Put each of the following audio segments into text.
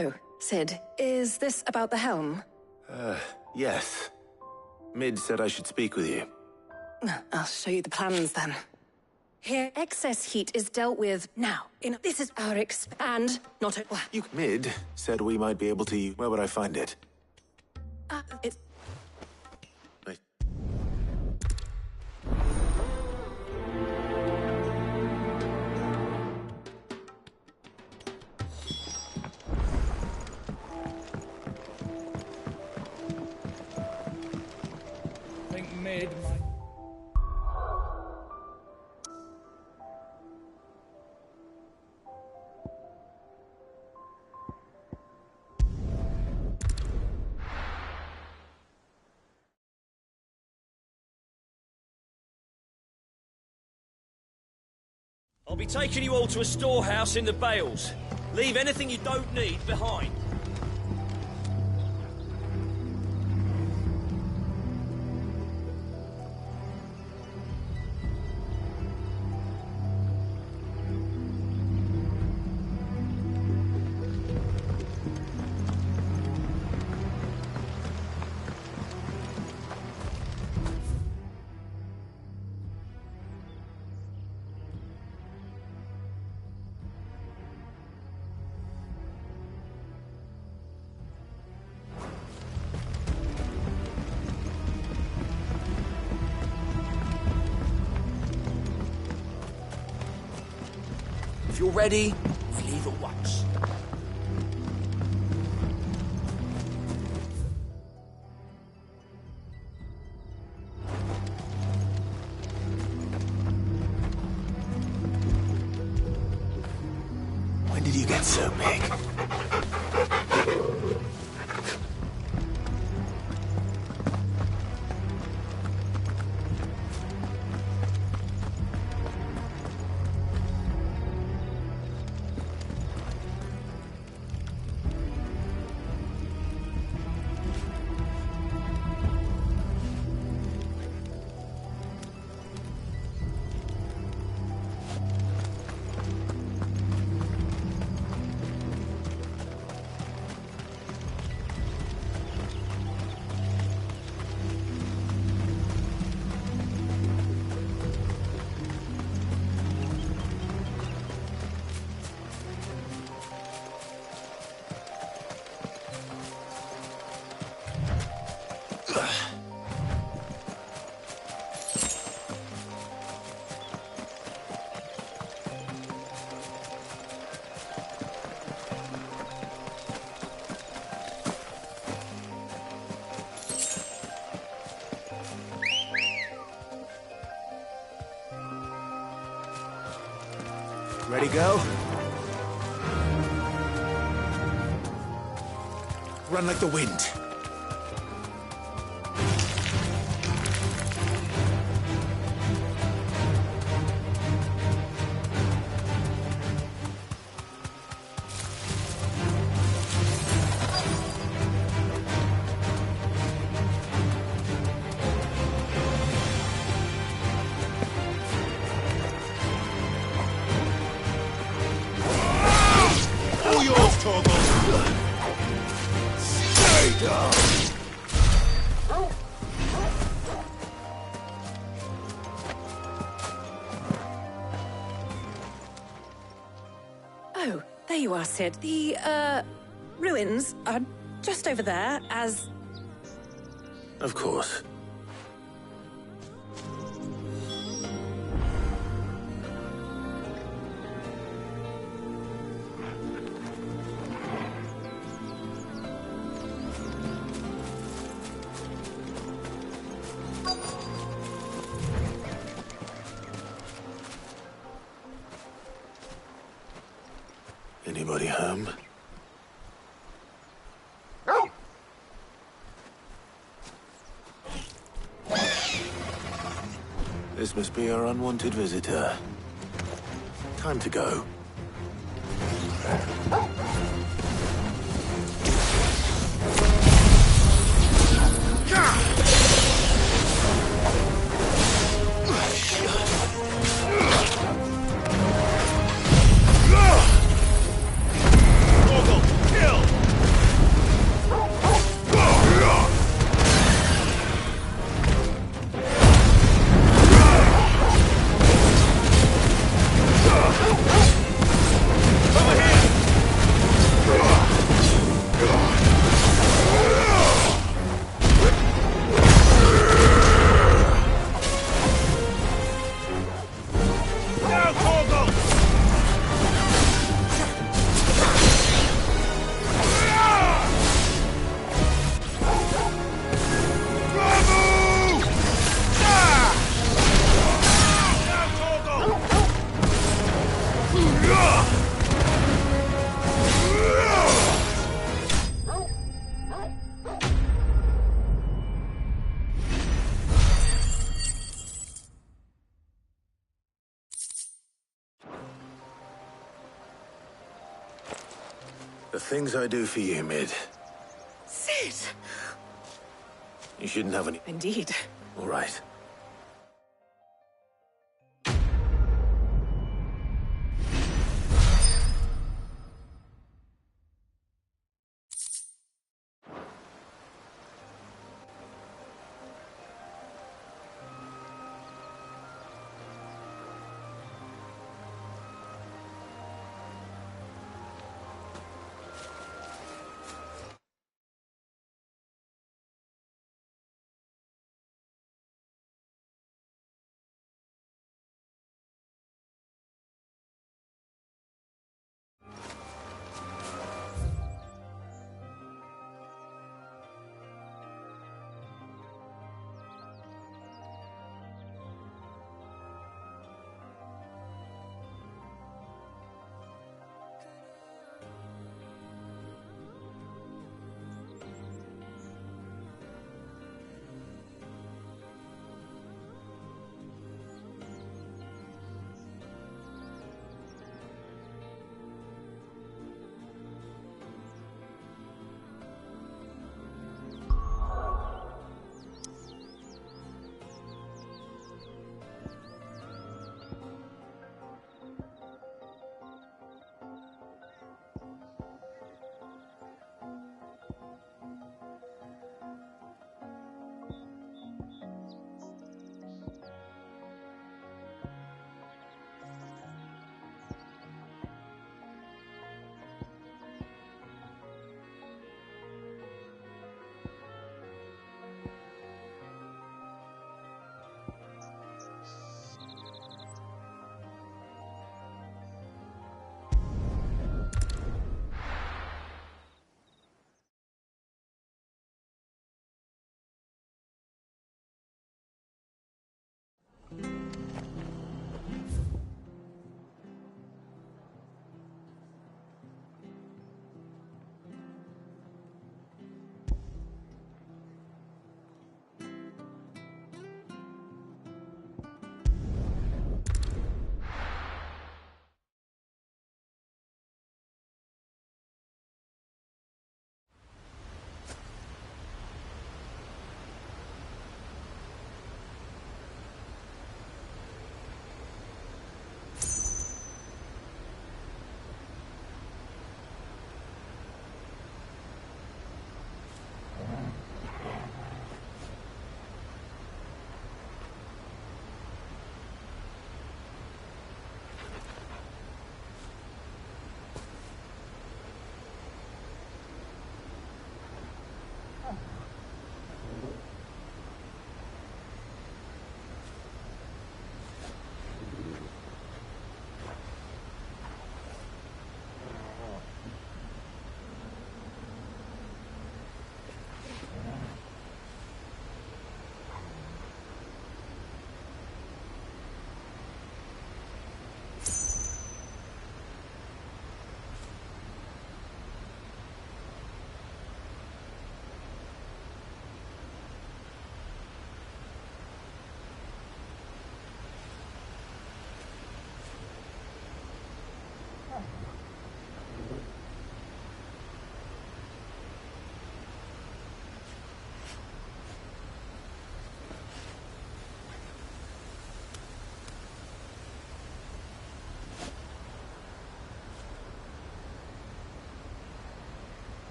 Oh, Sid, is this about the helm? Yes. Mid said I should speak with you. I'll show you the plans then. Here, excess heat is dealt with now. This is our expand, not a... Mid said we might be able to... Where would I find it? It's... Wait. I think Mid might... I'll be taking you all to a storehouse in the Bales. Leave anything you don't need behind. If you're ready, we leave at once. When did you get so big? Ready, go? Run like the wind. Stay down! Oh, there you are, Sid. The, ruins are just over there, as... Of course. Anybody home? This must be our unwanted visitor. Time to go. Kill! The things I do for you, Mid. Sid! You shouldn't have any... Indeed. All right.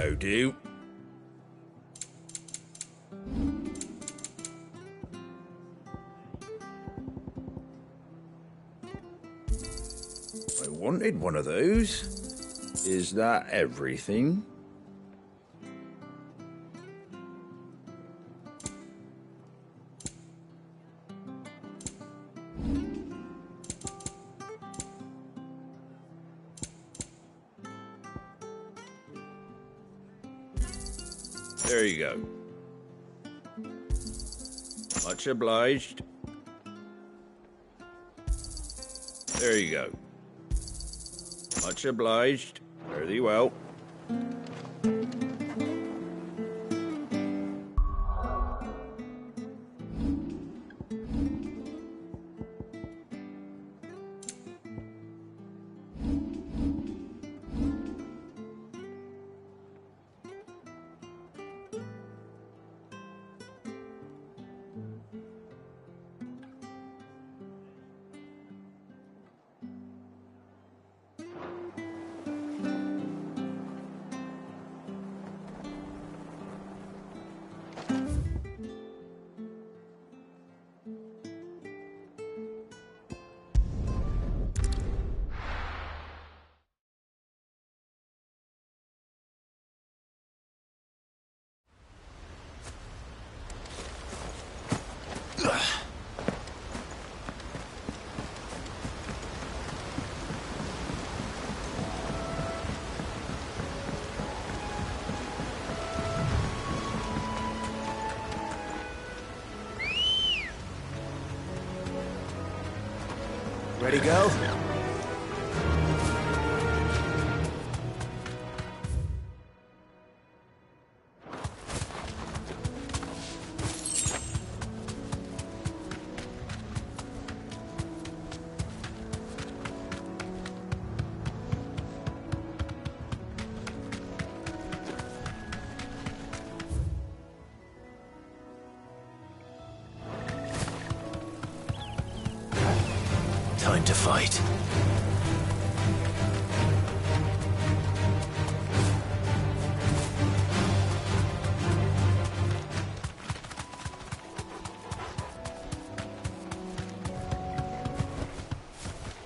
That'll do. I wanted one of those. Is that everything? There you go. Much obliged. There you go. Much obliged. Fare thee well. Ready, go? Time to fight.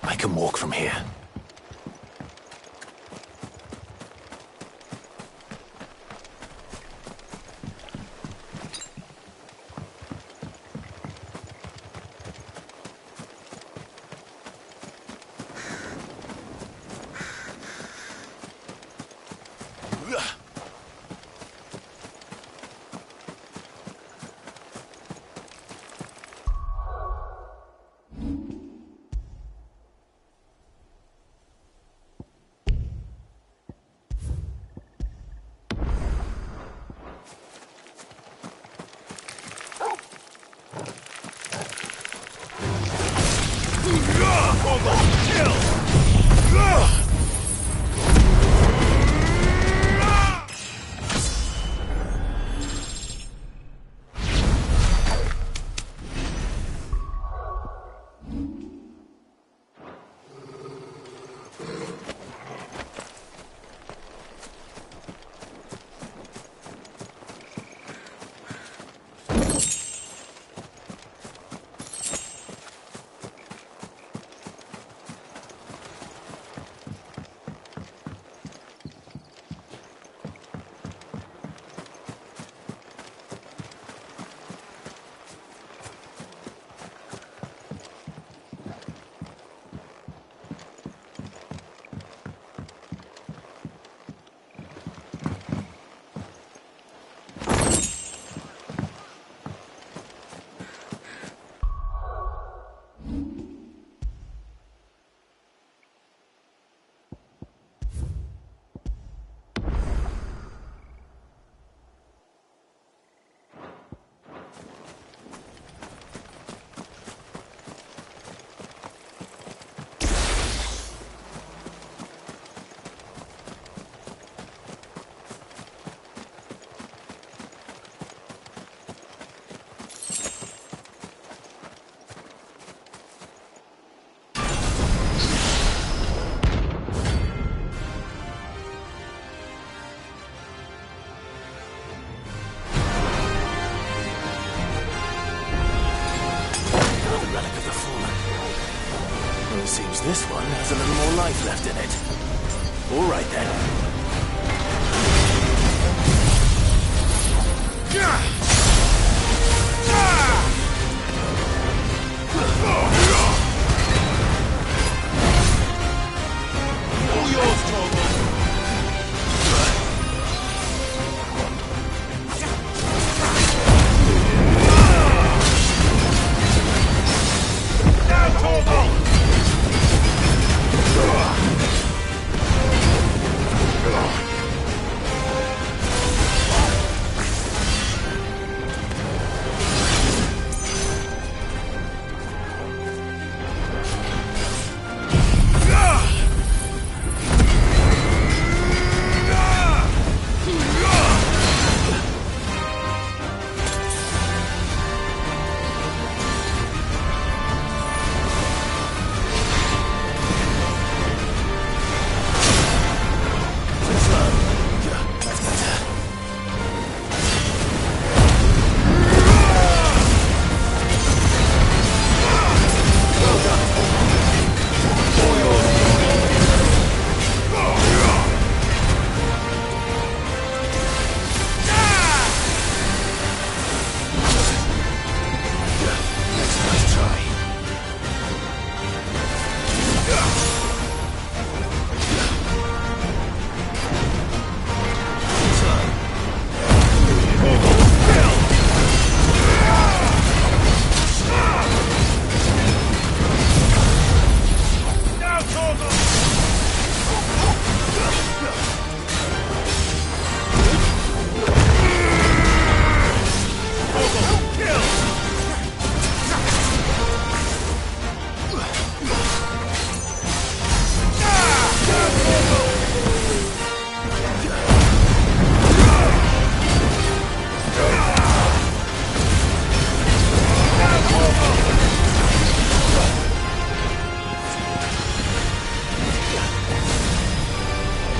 I can walk from here. Seems this one has a little more life left in it. All right then. All yours, Torvald. Now, Torvald!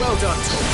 Well done, Tom.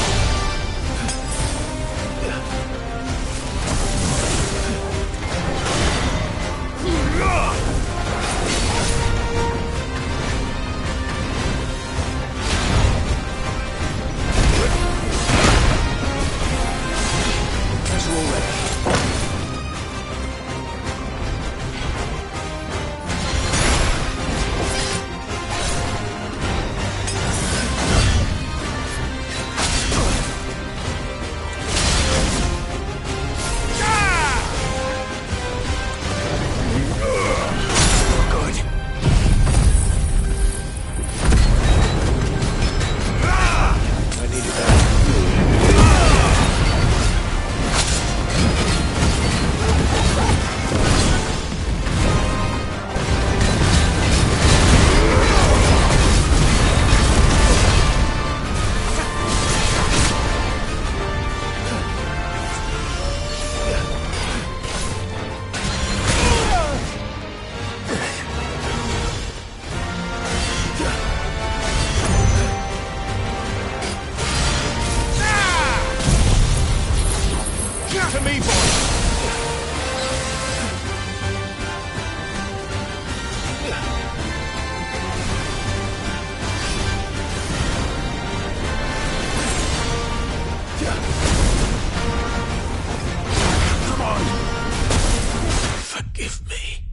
To me, boy! Come on. Forgive me.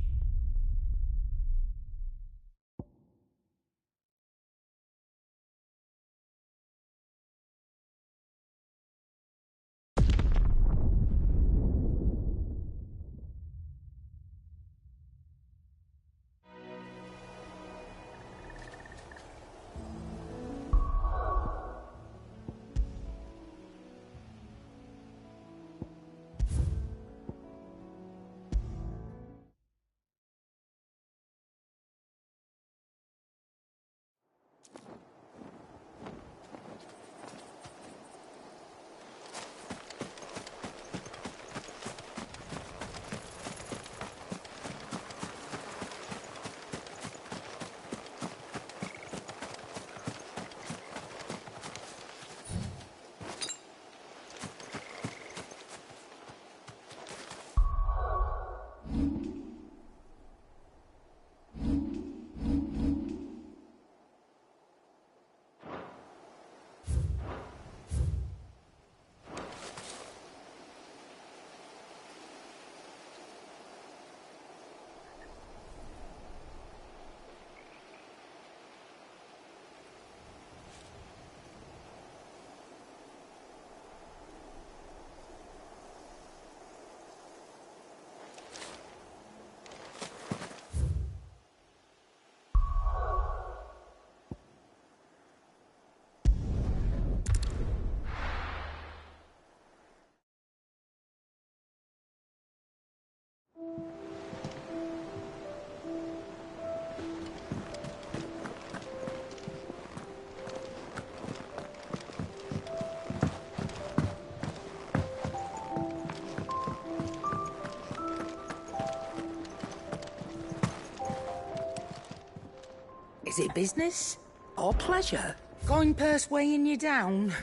Is it business or pleasure? Going purse weighing you down?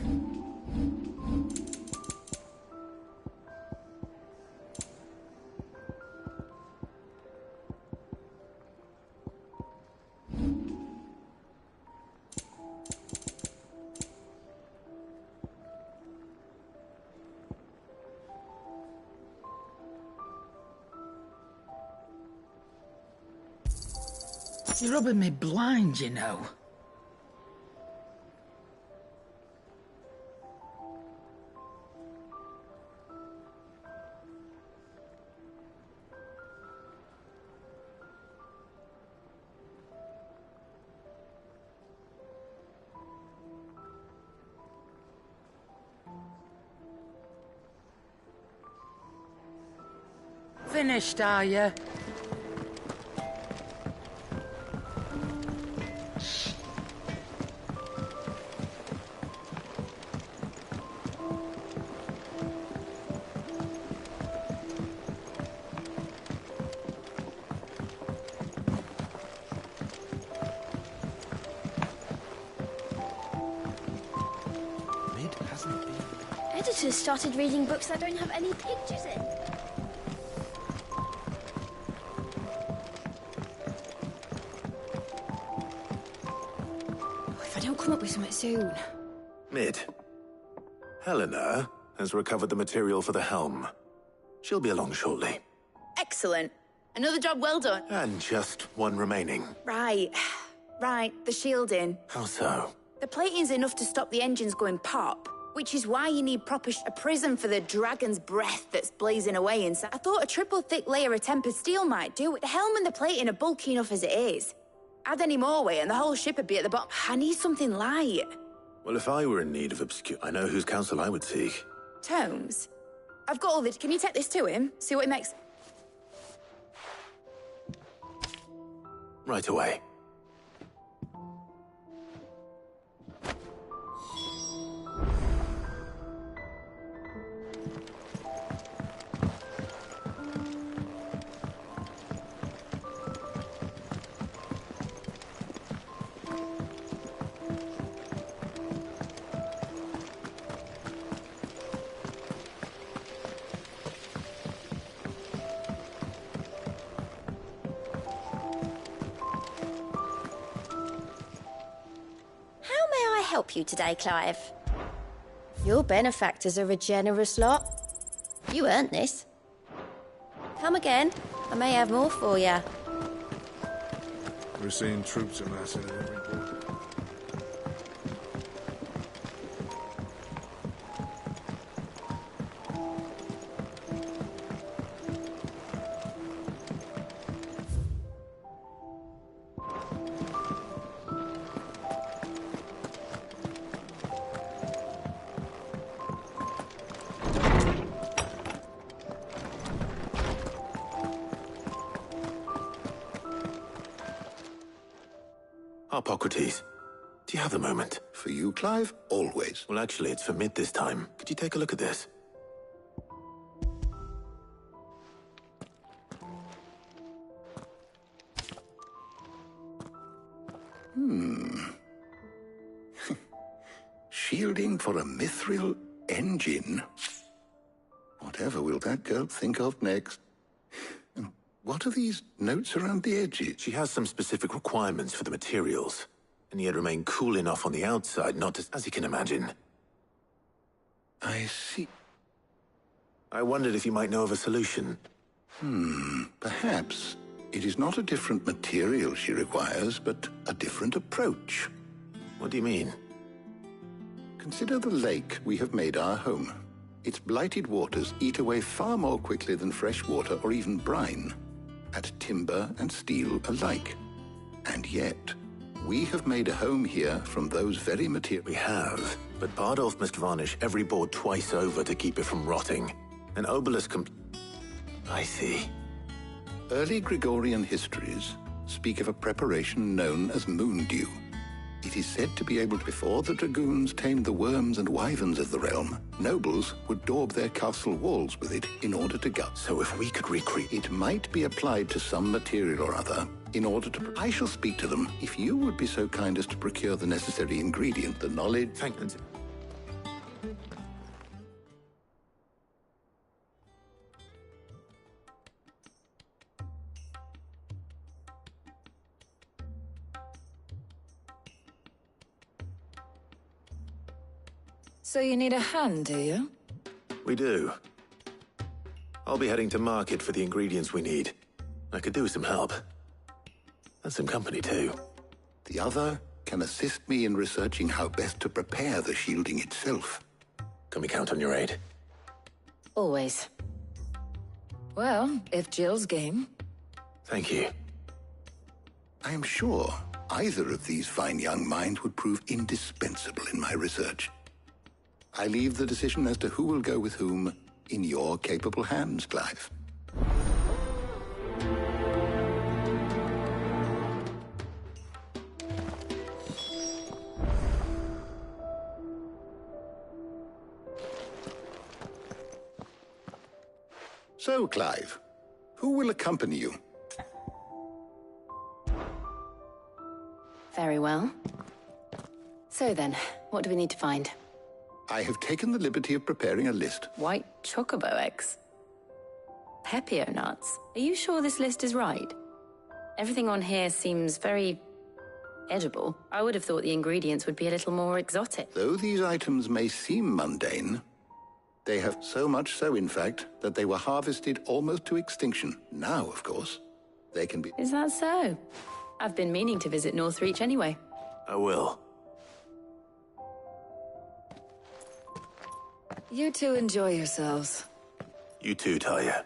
You're rubbing me blind, you know. Finished, are you? Editors started reading books that don't have any pictures in. If I don't come up with something soon. Mid. Helena has recovered the material for the helm. She'll be along shortly. Excellent. Another job well done. And just one remaining. Right. The shielding. How so? The plating's enough to stop the engines going pop, which is why you need a prism for the dragon's breath that's blazing away inside. I thought a triple thick layer of tempered steel might do it. The helm and the plating are bulky enough as it is. Add any more weight and the whole ship would be at the bottom. I need something light. Well, if I were in need of I know whose counsel I would seek. Tomes? I've got all this. Can you take this to him? See what he makes... Right away. Help you today, Clive. Your benefactors are a generous lot. You earned this. Come again. I may have more for you. We're seeing troops amassing in every port. Hippocrates, do you have a moment? For you, Clive? Always. Well, actually, it's for Mid this time. Could you take a look at this? Shielding for a mithril engine? Whatever will that girl think of next? And what are these notes around the edges? She has some specific requirements for the materials, and yet remain cool enough on the outside not to, as you can imagine. I see. I wondered if you might know of a solution. Perhaps. It is not a different material she requires, but a different approach. What do you mean? Consider the lake we have made our home. Its blighted waters eat away far more quickly than fresh water or even brine, at timber and steel alike. And yet, we have made a home here from those very materials. We have, but Bardolph must varnish every board twice over to keep it from rotting. An obelisk I see. Early Gregorian histories speak of a preparation known as moondew. It is said to be able to, before the dragoons tamed the worms and wyverns of the realm, nobles would daub their castle walls with it in order to gut. So if we could recreate... It might be applied to some material or other, in order to... I shall speak to them if you would be so kind as to procure the necessary ingredient, the knowledge... Thank you. So you need a hand, do you? We do. I'll be heading to market for the ingredients we need. I could do with some help. And some company, too. The other can assist me in researching how best to prepare the shielding itself. Can we count on your aid? Always. Well, if Jill's game. Thank you. I am sure either of these fine young minds would prove indispensable in my research. I leave the decision as to who will go with whom in your capable hands, Clive. So, Clive, who will accompany you? Very well. So then, what do we need to find? I have taken the liberty of preparing a list. White chocobo eggs. Pepio nuts. Are you sure this list is right? Everything on here seems very edible. I would have thought the ingredients would be a little more exotic. Though these items may seem mundane, they have so much so, in fact, that they were harvested almost to extinction. Now, of course, they can be... Is that so? I've been meaning to visit Northreach anyway. I will. You two enjoy yourselves. You too, Talia.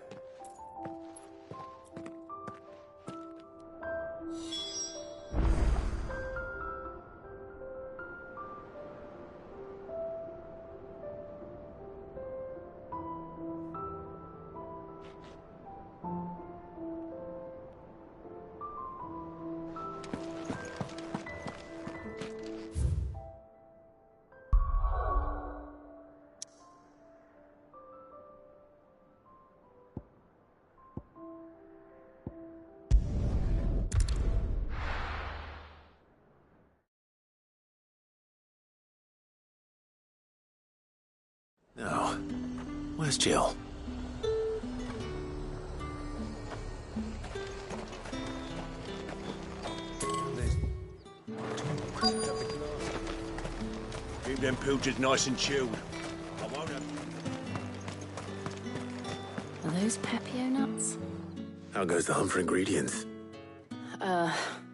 Now, where's Jill? Keep them pilchards nice and chilled. I won't have... Are those Pepio nuts? How goes the hunt for ingredients?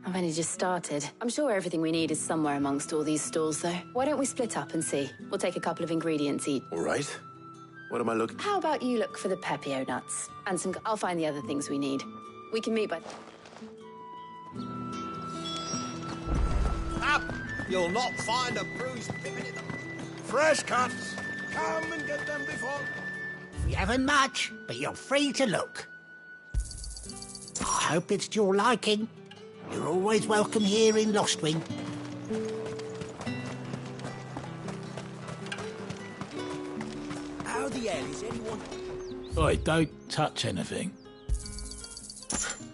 I've only just started. I'm sure everything we need is somewhere amongst all these stalls, though. Why don't we split up and see? We'll take a couple of ingredients each. All right. What am I looking... How about you look for the Pepio nuts? And some... I'll find the other things we need. We can meet by... Up! You'll not find a bruised pippin in the... Fresh cuts. Come and get them before... We haven't much, but you're free to look. I hope it's to your liking. You're always welcome here in Lostwing. How the hell is anyone... Oi, don't touch anything.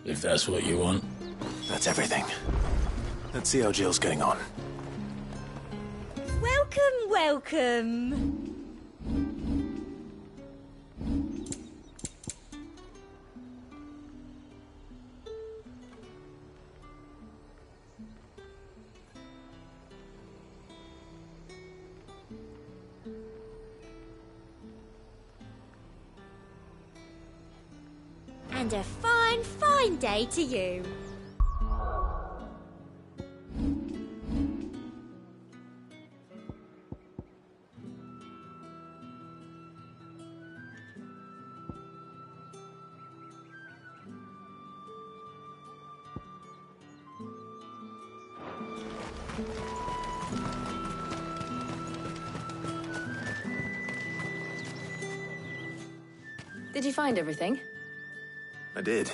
If that's what you want. That's everything. Let's see how Jill's getting on. Welcome, welcome. And a fine, fine day to you. Did you find everything? I did.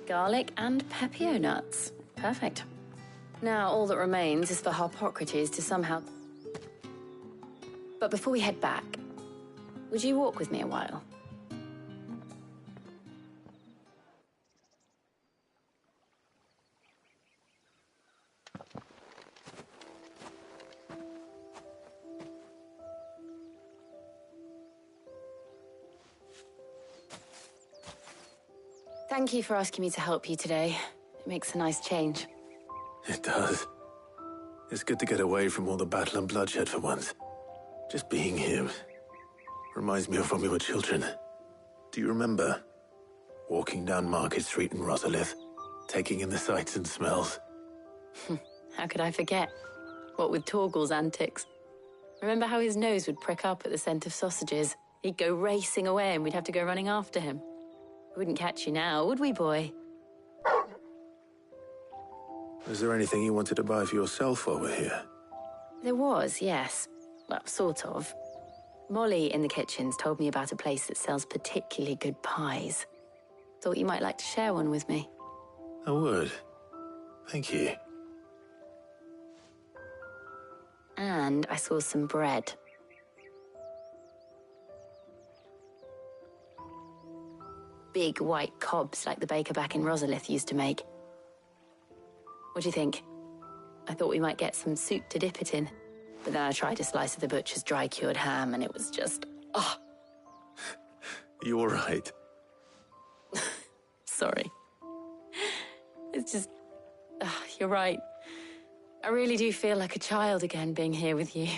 Garlic and Pepio nuts. Perfect. Now all that remains is for Harpocrates to somehow... But before we head back, Would you walk with me a while? Thank you for asking me to help you today. It makes a nice change. It does. It's good to get away from all the battle and bloodshed for once. Just being here reminds me of when we were children. Do you remember? Walking down Market Street in Rosalith, taking in the sights and smells. How could I forget? What with Torgal's antics. Remember how his nose would prick up at the scent of sausages? He'd go racing away and we'd have to go running after him. We wouldn't catch you now, would we, boy? Is there anything you wanted to buy for yourself while we're here? There was, yes. Well, sort of. Molly in the kitchens told me about a place that sells particularly good pies. Thought you might like to share one with me. I would. Thank you. And I saw some bread. Big white cobs like the baker back in Rosalith used to make. What do you think? I thought we might get some soup to dip it in. But then I tried a slice of the butcher's dry-cured ham and it was just... oh! You all right? Sorry. It's just... you're right. I really do feel like a child again being here with you.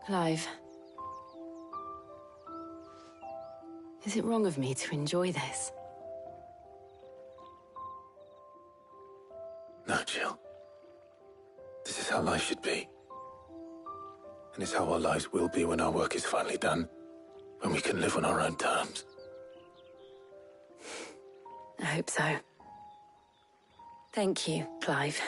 Clive. Is it wrong of me to enjoy this? No, Jill. This is how life should be. And it's how our lives will be when our work is finally done. When we can live on our own terms. I hope so. Thank you, Clive.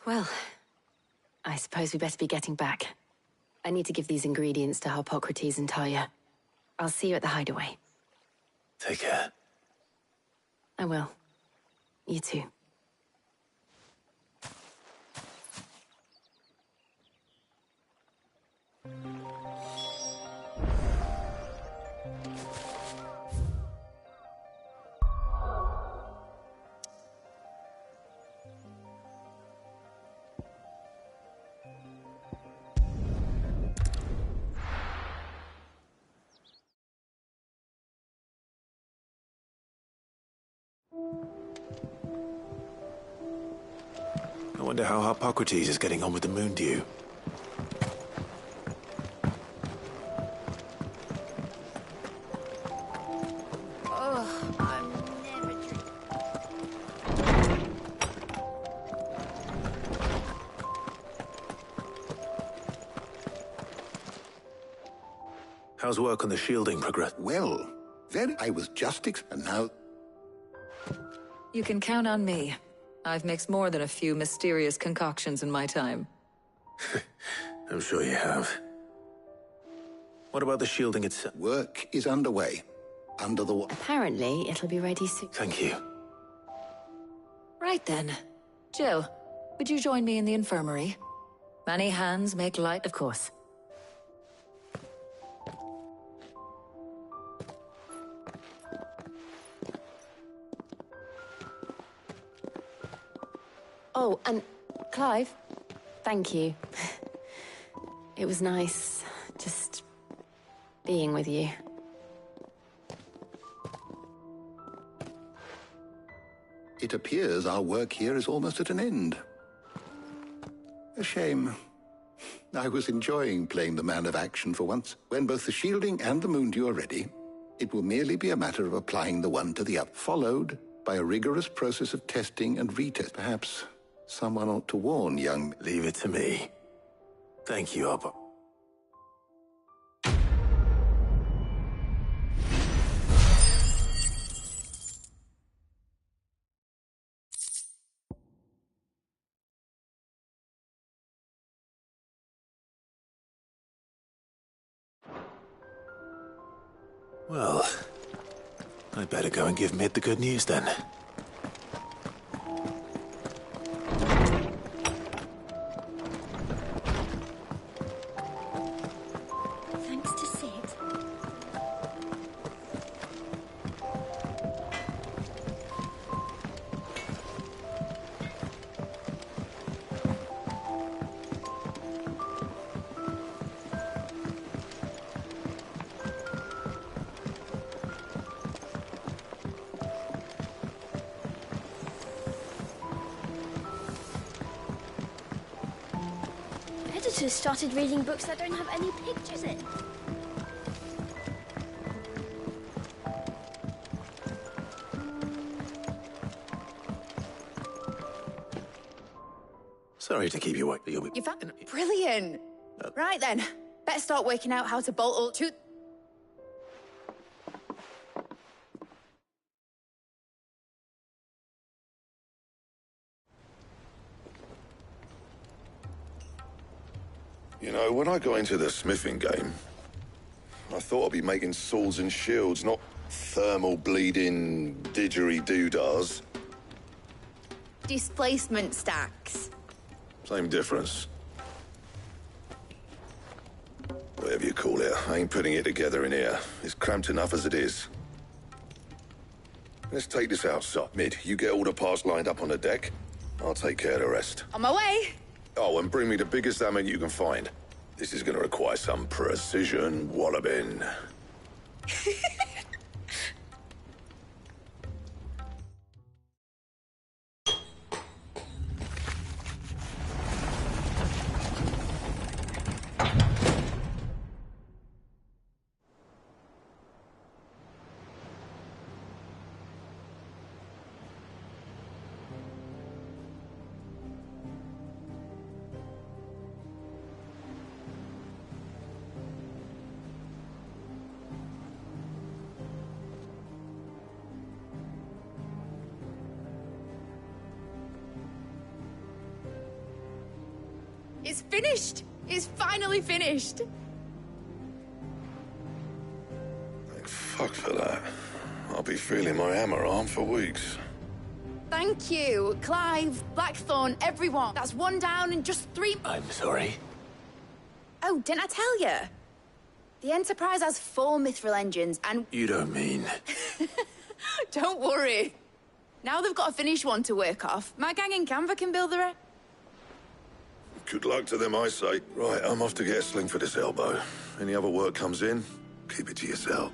Well, I suppose we better be getting back. I need to give these ingredients to Harpocrates and Talia. I'll see you at the hideaway. Take care. I will. You too. I wonder how Harpocrates is getting on with the moon dew. Oh, I'm never drinking. How's work on the shielding progress? Well, then I was just and now... You can count on me. I've mixed more than a few mysterious concoctions in my time. I'm sure you have. What about the shielding itself? Work is underway. Under the... Apparently, it'll be ready soon. Thank you. Right then. Jill, would you join me in the infirmary? Many hands make light. Of course. Oh, and Clive, thank you. It was nice, just being with you. It appears our work here is almost at an end. A shame. I was enjoying playing the man of action for once. When both the shielding and the moondew are ready, it will merely be a matter of applying the one to the other, followed by a rigorous process of testing and retest. Perhaps someone ought to warn young... Leave it to me. Thank you, Harpo. Well, I'd better go and give Mid the good news then. Thanks to Sid. Editors started reading books that don't have any pictures in. Sorry to keep you awake, but you'll be... You found brilliant. Right then, better start working out how to bolt all two. You know, when I got into the smithing game, I thought I'd be making swords and shields, not thermal bleeding didgeridoo-dahs. Displacement stacks. Same difference. Whatever you call it, I ain't putting it together in here. It's cramped enough as it is. Let's take this outside. Mid, you get all the parts lined up on the deck. I'll take care of the rest. On my way. Oh, and bring me the biggest hammer you can find. This is going to require some precision walloping. It's finished. It's finally finished. Thank fuck for that. I'll be feeling my hammer arm for weeks. Thank you, Clive, Blackthorn, everyone. That's one down and just 3... I'm sorry. Oh, didn't I tell you? The Enterprise has 4 mithril engines and... You don't mean... Don't worry. Now they've got a finished one to work off. My gang in Canva can build the rest. Good luck to them, I say. Right, I'm off to get a sling for this elbow. Any other work comes in, keep it to yourself.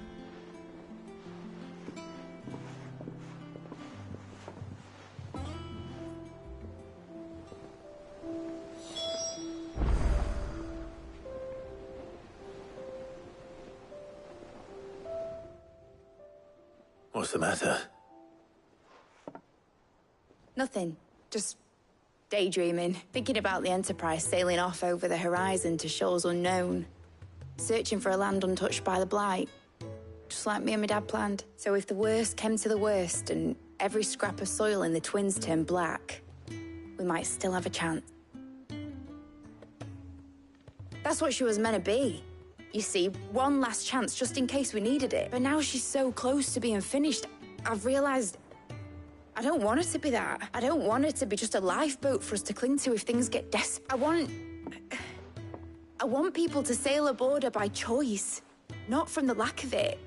What's the matter? Nothing. Just daydreaming. Thinking about the Enterprise sailing off over the horizon to shores unknown. Searching for a land untouched by the Blight. Just like me and my dad planned. So if the worst came to the worst and every scrap of soil in the Twins turned black, we might still have a chance. That's what she was meant to be. You see, one last chance just in case we needed it. But now she's so close to being finished, I've realized I don't want it to be that. I don't want it to be just a lifeboat for us to cling to if things get desperate. I want people to sail aboard her by choice, not from the lack of it.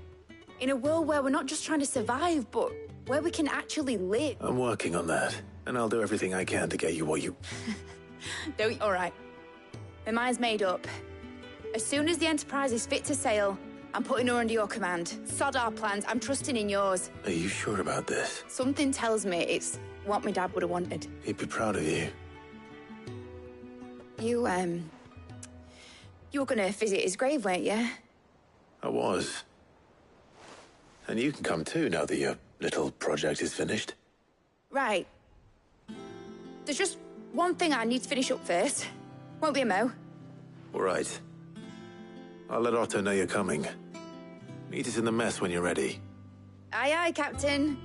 In a world where we're not just trying to survive, but where we can actually live. I'm working on that, and I'll do everything I can to get you what you... All right. My mind's made up. As soon as the Enterprise is fit to sail, I'm putting her under your command. Sod our plans, I'm trusting in yours. Are you sure about this? Something tells me it's what my dad would have wanted. He'd be proud of you. You were gonna visit his grave, weren't you? I was. And you can come too, now that your little project is finished. Right. There's just one thing I need to finish up first. Won't be a mo. All right. I'll let Otto know you're coming. Meet us in the mess when you're ready. Aye, aye, Captain.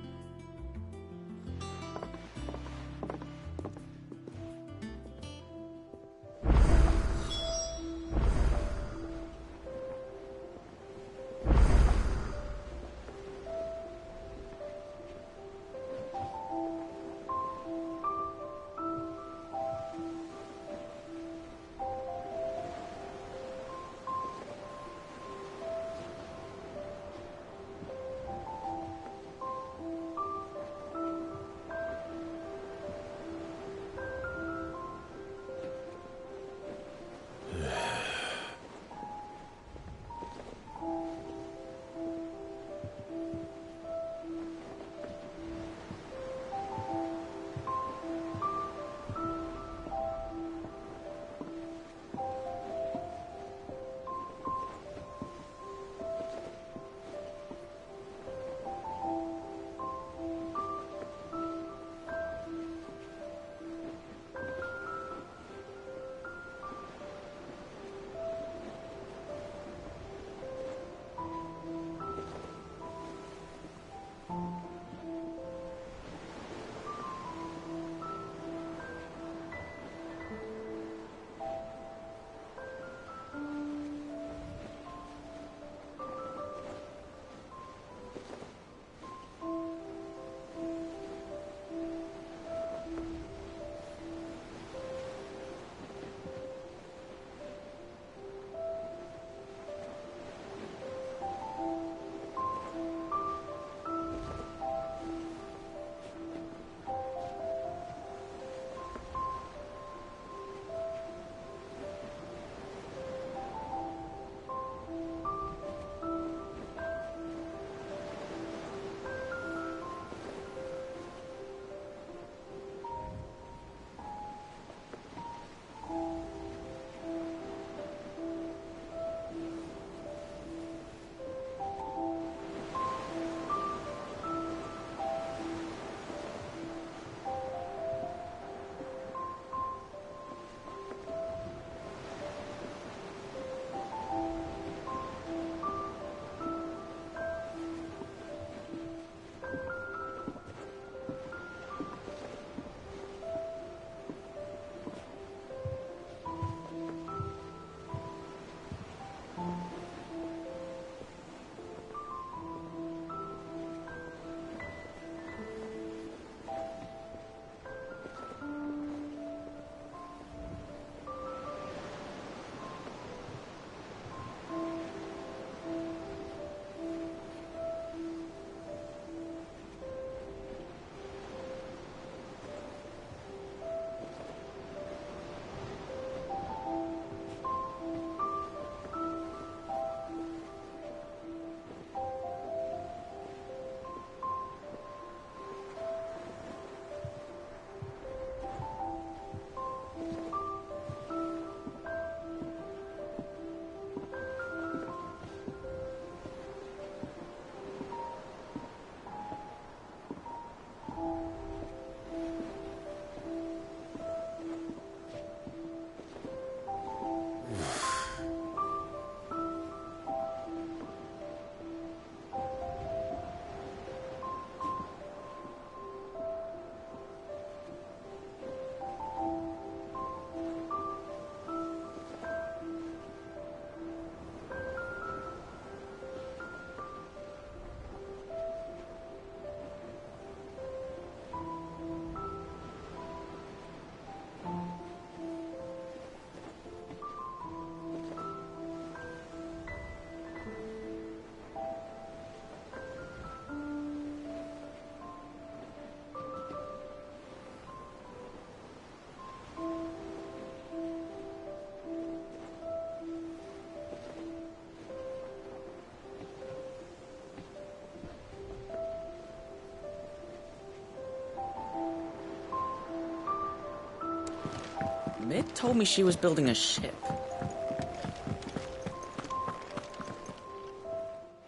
Mid told me she was building a ship.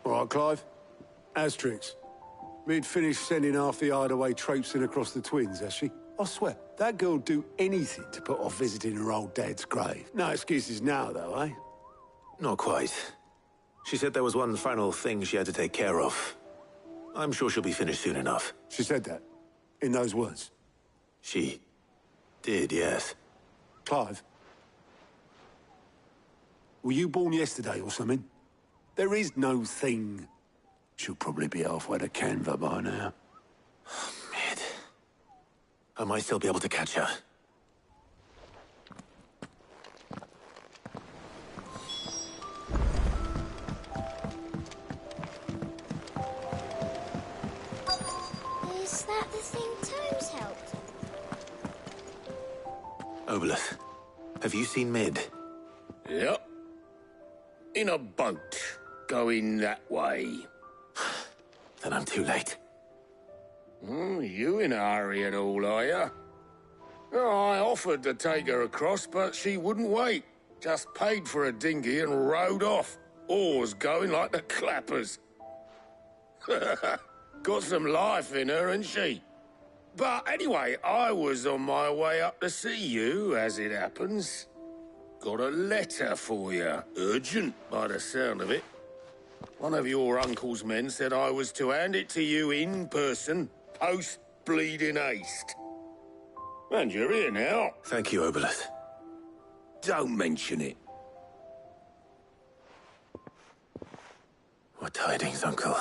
All right, Clive. Asterix. Mid finished sending half the hideaway traipsing across the twins, has she? I swear, that girl'd do anything to put off visiting her old dad's grave. No excuses now, though, eh? Not quite. She said there was one final thing she had to take care of. I'm sure she'll be finished soon enough. She said that? In those words? She did, yes. Clive? Were you born yesterday or something? There is no thing. She'll probably be halfway to Canva by now. Mid. I might still be able to catch her. Is that the thing Tomes helped? Obolus, have you seen Mid? Yep. In a boat, going that way. Then I'm too late. You in a hurry at all, are you? Oh, I offered to take her across, but she wouldn't wait. Just paid for a dinghy and rowed off. Oars going like the clappers. Got some life in her, ain't she? But anyway, I was on my way up to see you, as it happens. Got a letter for you. Urgent, by the sound of it. One of your uncle's men said I was to hand it to you in person, post-bleeding haste. And you're here now. Thank you, Obolus. Don't mention it. What tidings, Uncle?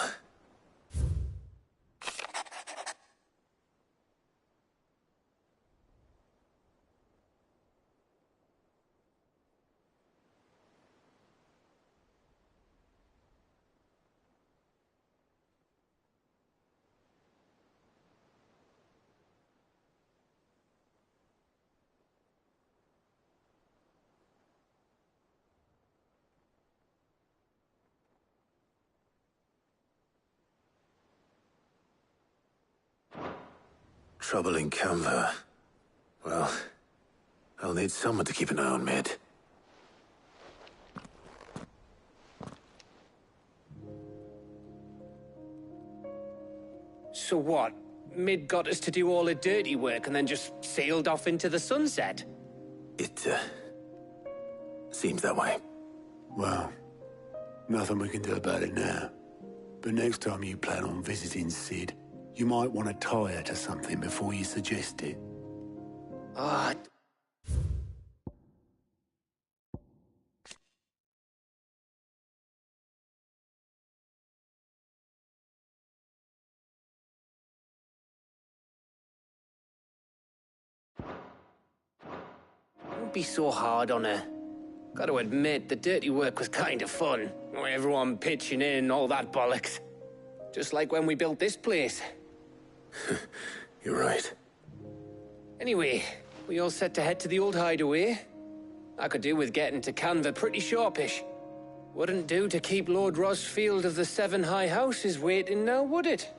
Trouble in Canva. Well, I'll need someone to keep an eye on Mid. So what? Mid got us to do all the dirty work and then just sailed off into the sunset? It, seems that way. Well, nothing we can do about it now. But next time you plan on visiting Sid, you might want to tie her to something before you suggest it. Ah. Don't be so hard on her. Gotta admit, the dirty work was kind of fun. Everyone pitching in, all that bollocks. Just like when we built this place. You're right. Anyway, we all set to head to the old hideaway. I could do with getting to Canva pretty sharpish. Wouldn't do to keep Lord Rosfield of the Seven High Houses waiting now, would it?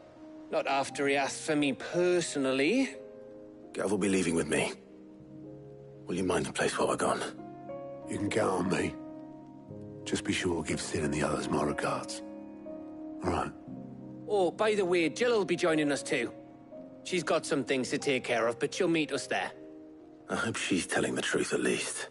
Not after he asked for me personally. Gav will be leaving with me. Will you mind the place while we're gone? You can count on me. Just be sure to give Sid and the others my regards. All right. Oh, by the way, Jill will be joining us too. She's got some things to take care of, but she'll meet us there. I hope she's telling the truth at least.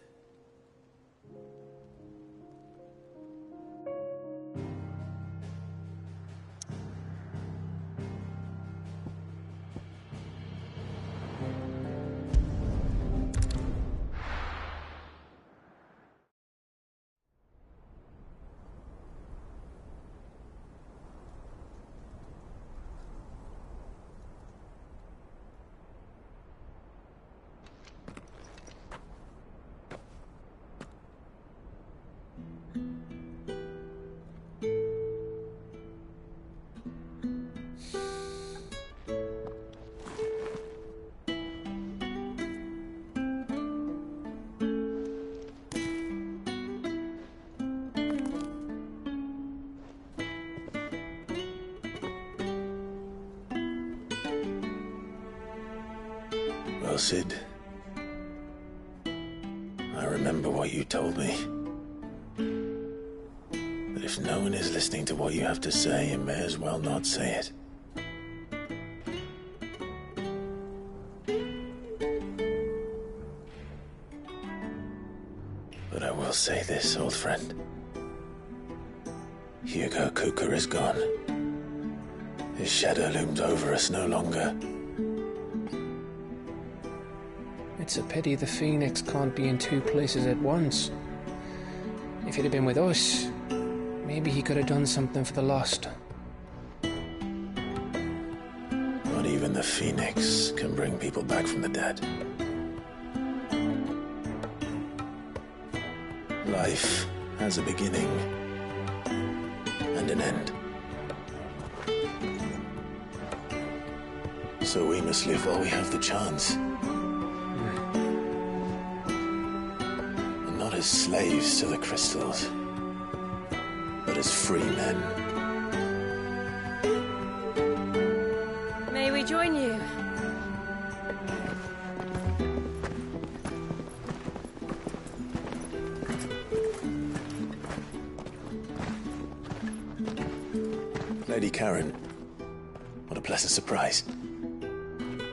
Well, Sid, remember what you told me. But if no one is listening to what you have to say, you may as well not say it. But I will say this, old friend. Hugo Kuka is gone. His shadow looms over us no longer. It's a pity the Phoenix can't be in two places at once. If he'd have been with us, maybe he could have done something for the lost. Not even the Phoenix can bring people back from the dead. Life has a beginning and an end. So we must live while we have the chance. And not as slaves to the crystals, but as free men. May we join you? Lady Karen, what a pleasant surprise.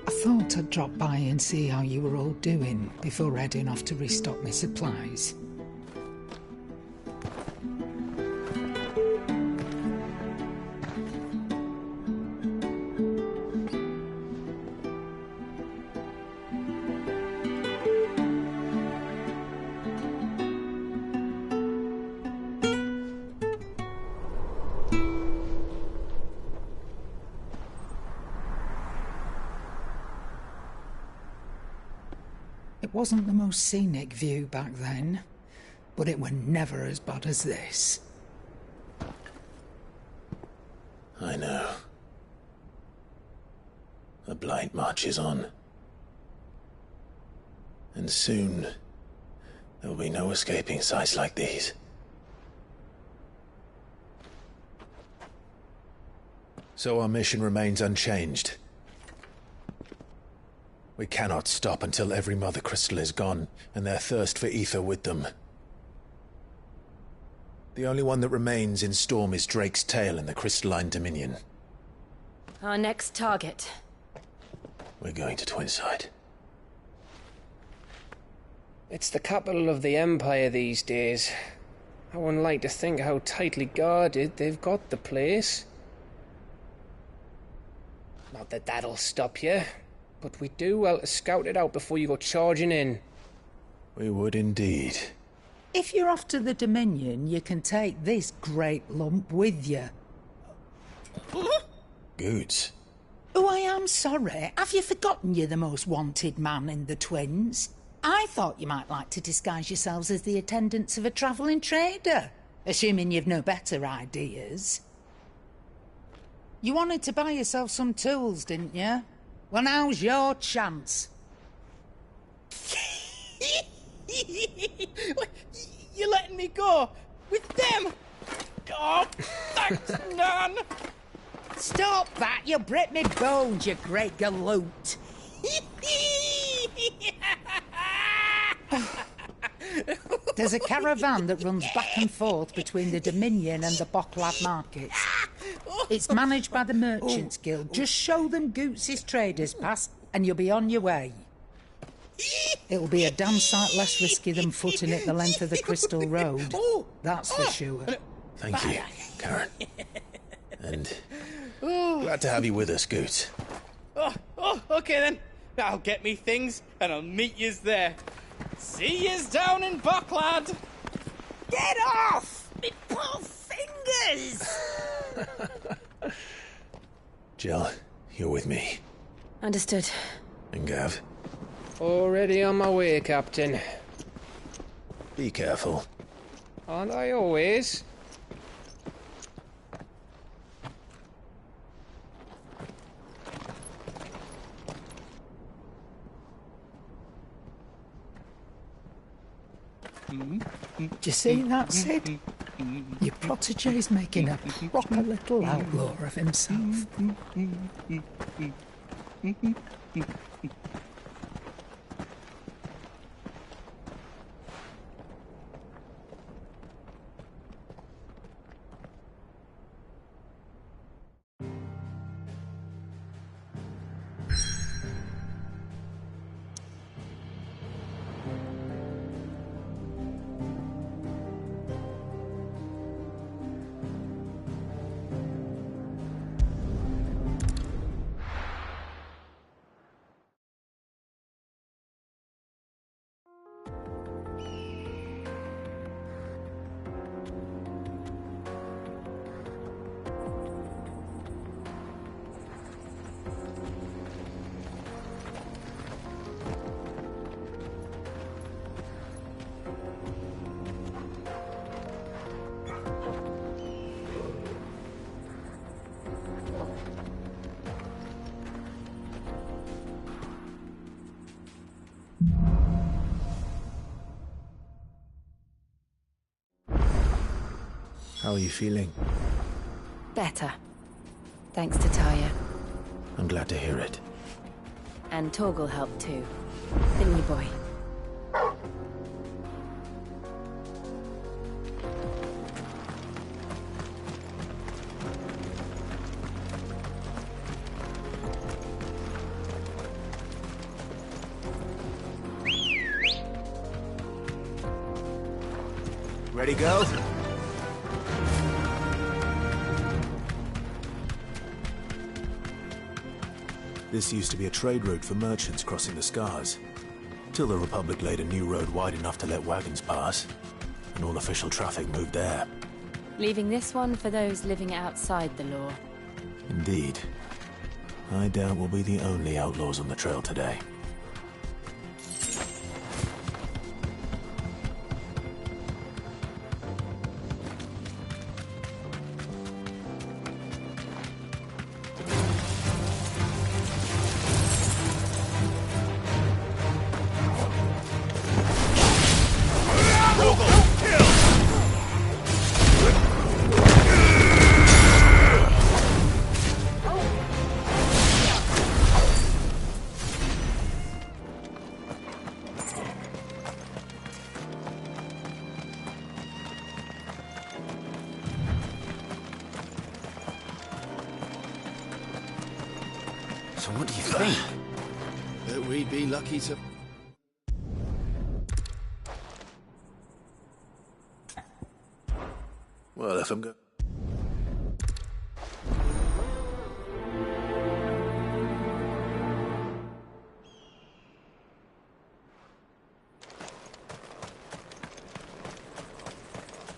I thought I'd drop by and see how you were all doing before heading off to restock my supplies. It wasn't the most scenic view back then, but it were never as bad as this. I know. The blight marches on. And soon, there will be no escaping sights like these. So our mission remains unchanged. We cannot stop until every Mother Crystal is gone, and their thirst for ether with them. The only one that remains in Storm is Drake's Tail in the Crystalline Dominion. Our next target. We're going to Twinside. It's the capital of the Empire these days. I wouldn't like to think how tightly guarded they've got the place. Not that that'll stop you. But we do well to scout it out before you go charging in. We would indeed. If you're off to the Dominion, you can take this great lump with you. Goods. Oh, I am sorry. Have you forgotten you're the most wanted man in the Twins? I thought you might like to disguise yourselves as the attendants of a travelling trader, assuming you've no better ideas. You wanted to buy yourself some tools, didn't you? Well, now's your chance. You're letting me go? With them? Oh, thanks, Nan! Stop that! You'll break me bones, you great galoot! There's a caravan that runs back and forth between the Dominion and the Bocklad markets. It's managed by the Merchants Guild. Just show them Goots' traders pass and you'll be on your way. It'll be a damn sight less risky than footing it the length of the Crystal Road. That's for sure. Thank you, Karen. And glad to have you with us, Goots. Okay then. I'll get me things and I'll meet yous there. See yous down in Bocklad. Get off! Me poor fingers! Jill, you're with me. Understood. And Gav? Already on my way, Captain. Be careful. Aren't I always? Do you see that, Sid? Your protege's making a proper little outlaw of himself. How are you feeling? Better. Thanks to Taya. I'm glad to hear it. And Torgal helped too. Didn't you, boy? Ready, go? This used to be a trade route for merchants crossing the Scars. Till the Republic laid a new road wide enough to let wagons pass, and all official traffic moved there. Leaving this one for those living outside the law. Indeed. I doubt we'll be the only outlaws on the trail today. So what do you think? That we'd be lucky to... Well, if I'm go...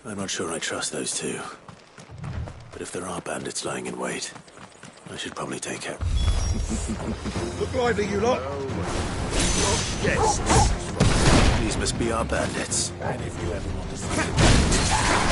I'm not sure I trust those two. But if there are bandits lying in wait, I should probably take it. Look lively, you lot. Guests. These must be our bandits. And if you ever want to see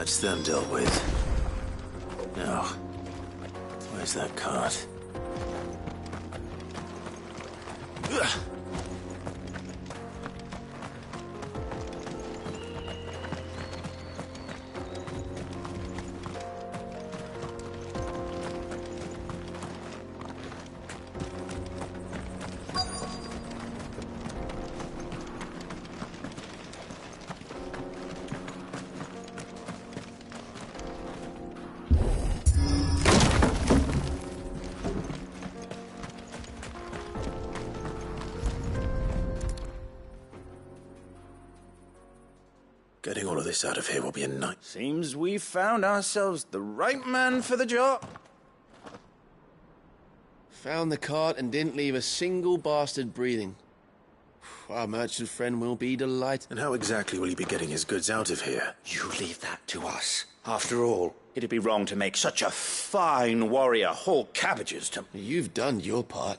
That's them dealt with. Now, where's that cart? Ugh. Getting all of this out of here will be a night. Seems we've found ourselves the right man for the job. Found the cart and didn't leave a single bastard breathing. Our merchant friend will be delighted. And how exactly will he be getting his goods out of here? You leave that to us. After all, it'd be wrong to make such a fine warrior haul cabbages to... You've done your part.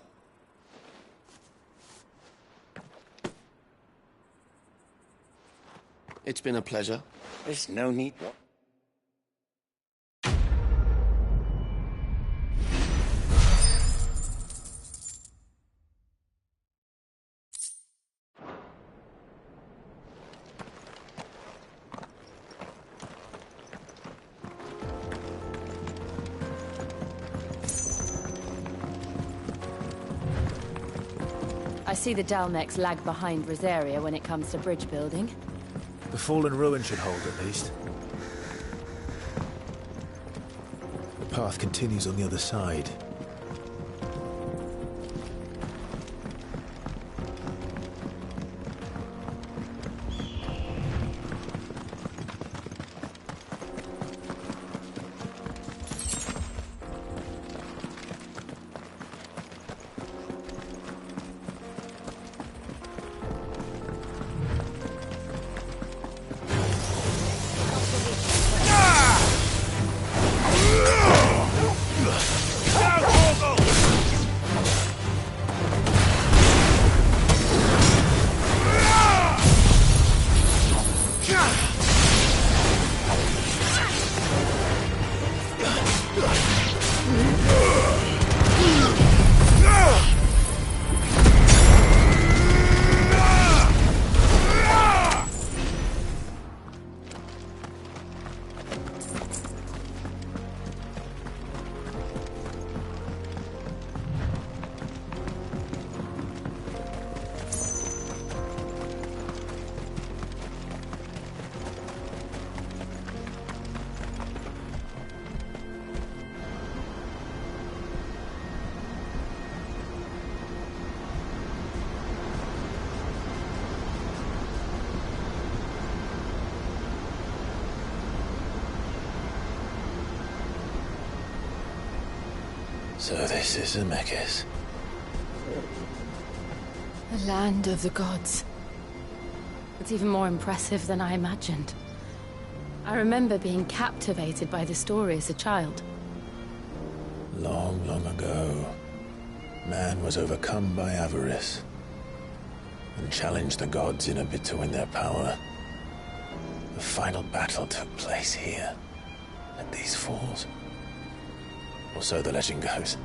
It's been a pleasure. There's no need... I see the Dalmex lag behind Rosaria when it comes to bridge building. The fallen ruin should hold, at least. The path continues on the other side. So this is Zemeckis. The land of the gods. It's even more impressive than I imagined. I remember being captivated by the story as a child. Long, long ago, man was overcome by avarice and challenged the gods in a bid to win their power. The final battle took place here, at these falls. Or so the legend goes.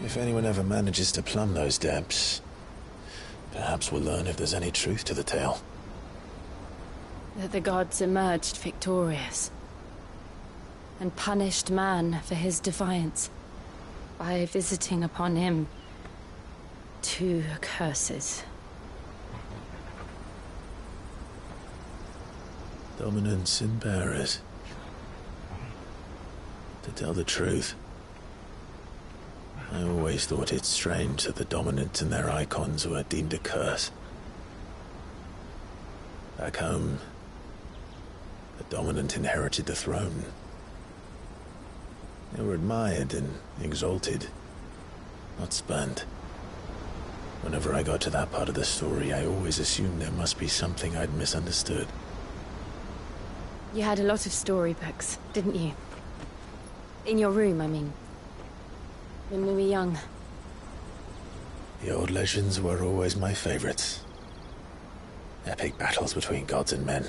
If anyone ever manages to plumb those depths, perhaps we'll learn if there's any truth to the tale. That the gods emerged victorious and punished man for his defiance by visiting upon him 2 curses. Dominance and bearers. To tell the truth, I always thought it strange that the dominant and their icons were deemed a curse. Back home, the dominant inherited the throne. They were admired and exalted, not spurned. Whenever I got to that part of the story, I always assumed there must be something I'd misunderstood. You had a lot of storybooks, didn't you? In your room, I mean. When we were young. The old legends were always my favorites. Epic battles between gods and men.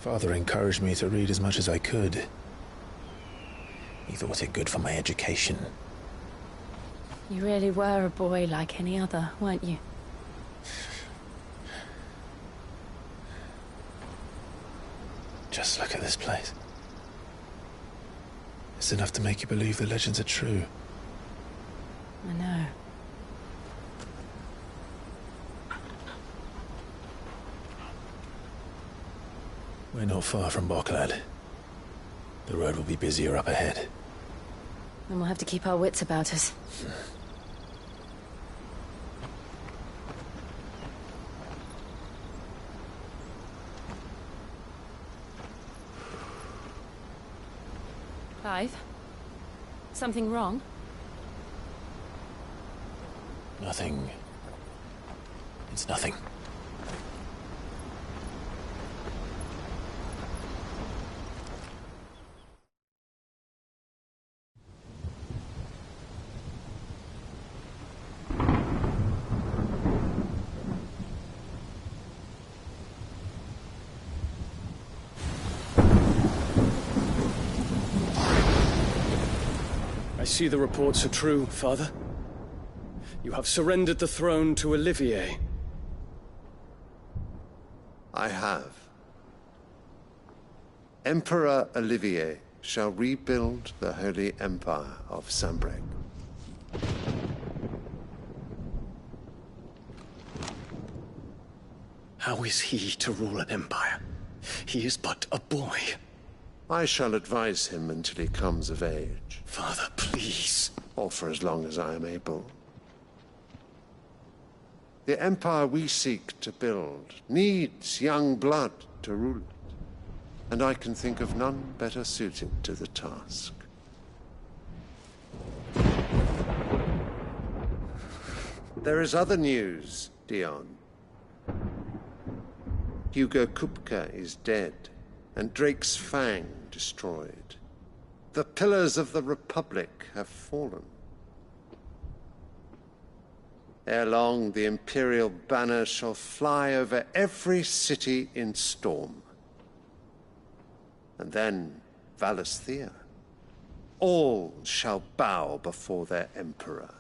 Father encouraged me to read as much as I could. He thought it good for my education. You really were a boy like any other, weren't you? Just look at this place. It's enough to make you believe the legends are true. I know. We're not far from Boklad. The road will be busier up ahead. Then we'll have to keep our wits about us. Clive? Something wrong? Nothing. It's nothing. I see the reports are true, Father. You have surrendered the throne to Olivier. I have. Emperor Olivier shall rebuild the Holy Empire of Sanbreque. How is he to rule an empire? He is but a boy. I shall advise him until he comes of age. Father, please. Or for as long as I am able. The empire we seek to build needs young blood to rule it, and I can think of none better suited to the task. There is other news, Dion. Hugo Kupka is dead, and Drake's Fang destroyed. The pillars of the Republic have fallen. Ere long, the Imperial banner shall fly over every city in Storm. And then Valisthea. All shall bow before their Emperor.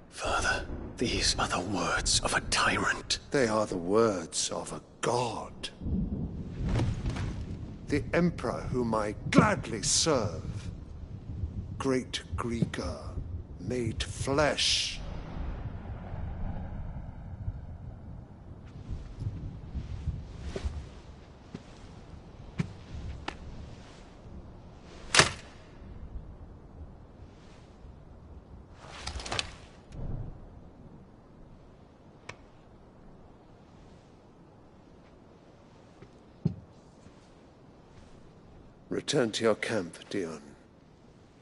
Father, these are the words of a tyrant. They are the words of a god. The Emperor whom I gladly serve. Great Greeker, made flesh. Return to your camp, Dion,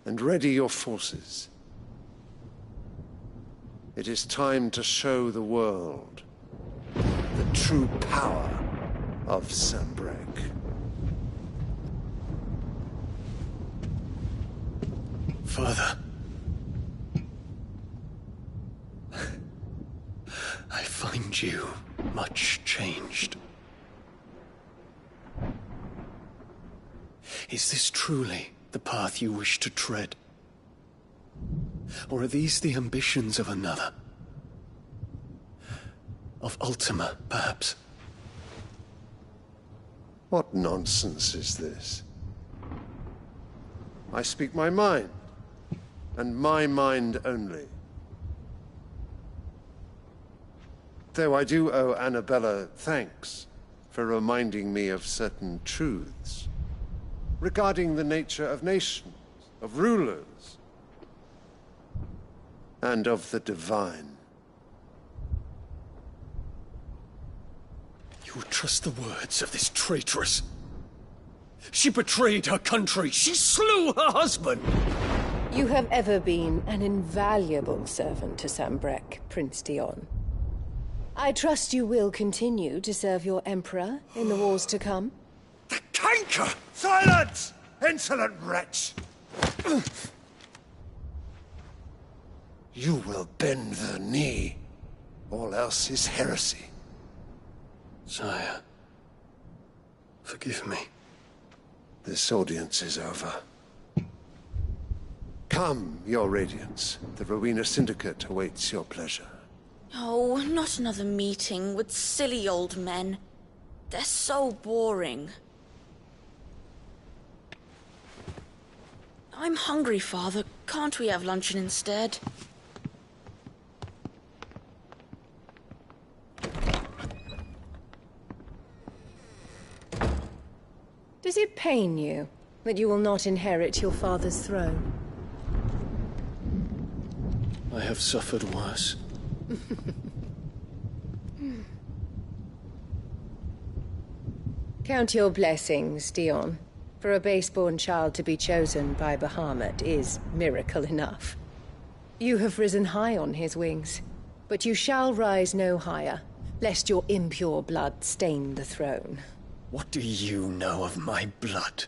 and ready your forces. It is time to show the world the true power of Sanbreque. Father, I find you much changed. Is this truly the path you wish to tread? Or are these the ambitions of another? Of Ultima, perhaps? What nonsense is this? I speak my mind, and my mind only. Though I do owe Annabella thanks for reminding me of certain truths regarding the nature of nations, of rulers, and of the divine. You would trust the words of this traitress? She betrayed her country. She slew her husband. You have ever been an invaluable servant to Sanbreque, Prince Dion. I trust you will continue to serve your Emperor in the wars to come. Canker! Silence! Insolent wretch! You will bend the knee. All else is heresy. Sire, forgive me. This audience is over. Come, your Radiance. The Rowena Syndicate awaits your pleasure. Oh, not another meeting with silly old men. They're so boring. I'm hungry, Father. Can't we have luncheon instead? Does it pain you that you will not inherit your father's throne? I have suffered worse. Count your blessings, Dion. For a base-born child to be chosen by Bahamut is miracle enough. You have risen high on his wings, but you shall rise no higher, lest your impure blood stain the throne. What do you know of my blood?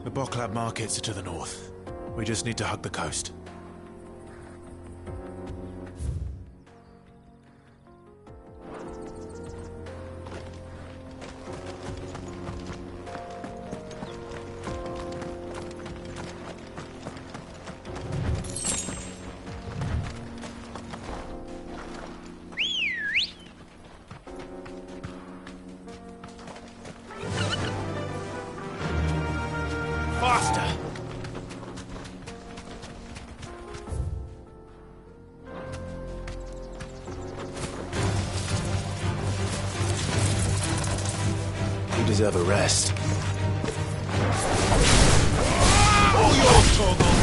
The Boklab markets are to the north. We just need to hug the coast. deserve a rest. All yours, Torgal!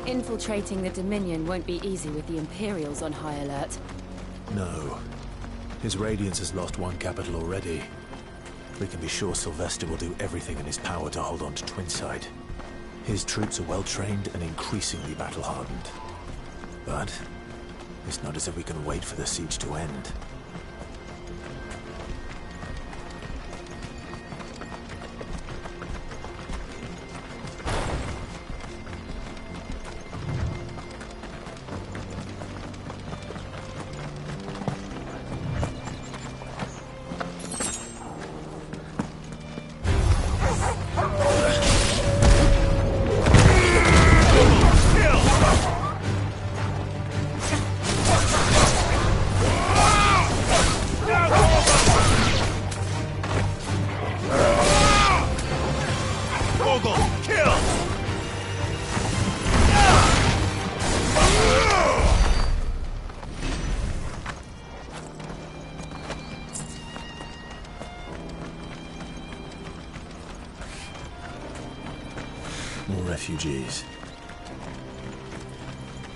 Infiltrating the Dominion won't be easy with the Imperials on high alert. No. His Radiance has lost one capital already. We can be sure Sylvester will do everything in his power to hold on to Twinside. His troops are well-trained and increasingly battle-hardened. But it's not as if we can wait for the siege to end. More refugees.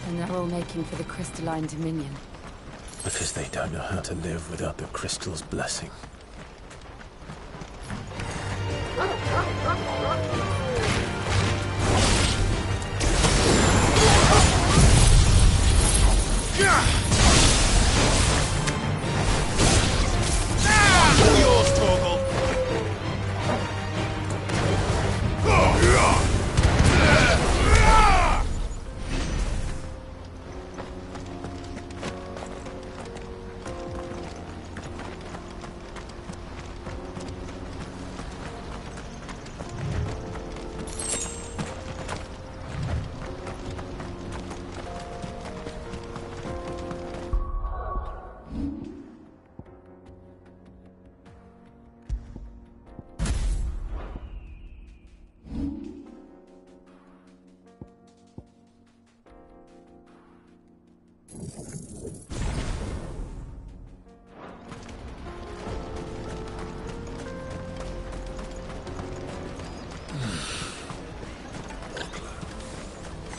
And they're all making for the Crystalline Dominion. Because they don't know how to live without the Crystal's blessing. All yours, Torgal!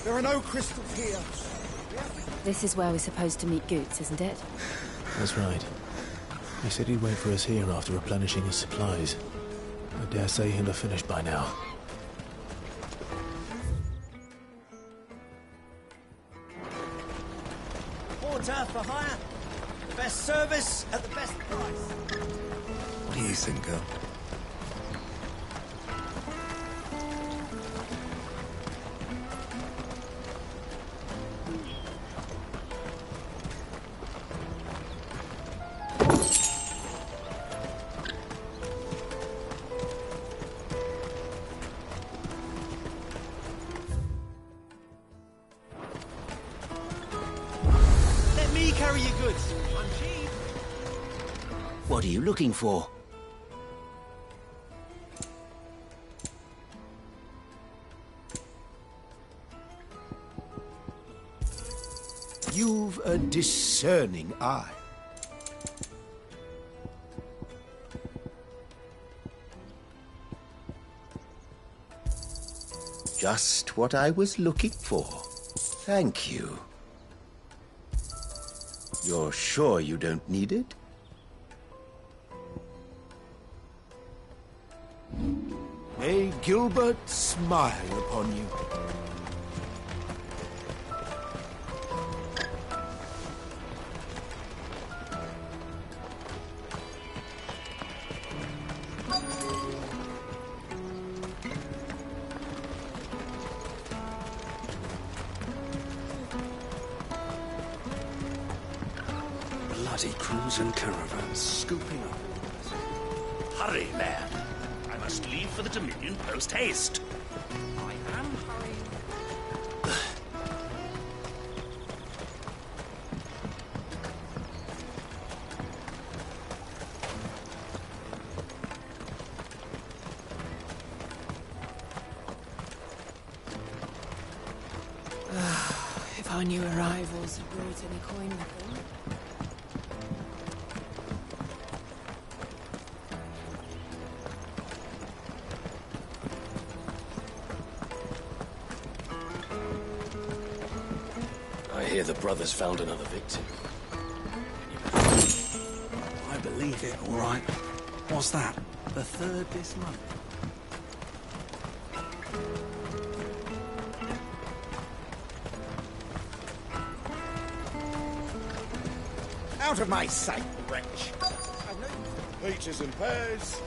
There are no crystals here. This is where we're supposed to meet Goots, isn't it? That's right. He said he'd wait for us here after replenishing his supplies. I dare say he'll have finished by now. Porter for hire. The best service at the best price. What do you think, girl? Let me carry your goods. I'm cheap. What are you looking for? You've a discerning eye. Just what I was looking for. Thank you. You're sure you don't need it? May Gilbert smile upon you. Bloody crews and caravans scooping up. Hurry, man. I'm must leave for the Dominion post-haste. I am hurrying. If our new arrivals had brought any coin with them. I hear the brothers found another victim. I believe it, all right. What's that? The third this month? Out of my sight, wretch! Peaches and pears.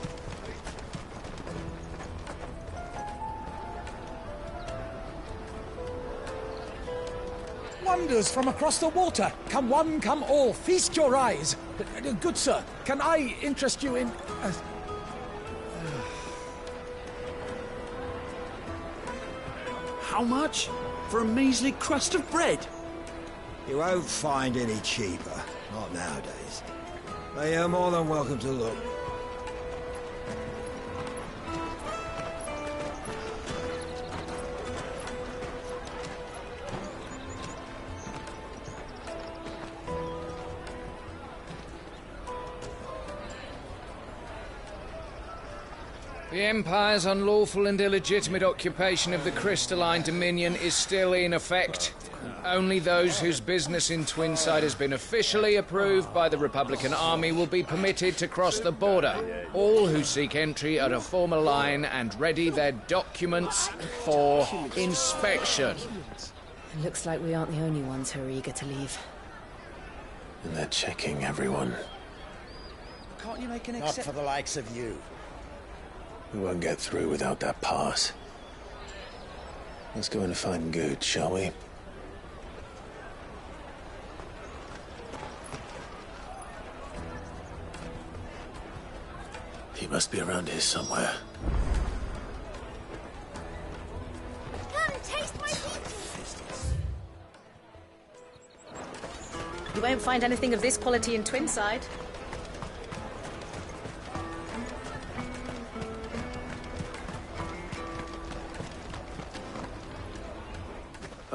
Wonders from across the water. Come one, come all. Feast your eyes. Good sir, can I interest you in... How much? For a measly crust of bread? You won't find any cheaper. Not nowadays. But you're more than welcome to look. The Empire's unlawful and illegitimate occupation of the Crystalline Dominion is still in effect. Only those whose business in Twinside has been officially approved by the Republican Army will be permitted to cross the border. All who seek entry are to form a line and ready their documents for inspection. It looks like we aren't the only ones who are eager to leave. And they're checking everyone. Can't you make an Not for the likes of you. We won't get through without that pass. Let's go in and find Good, shall we? He must be around here somewhere. Come, taste my peaches! You won't find anything of this quality in Twinside.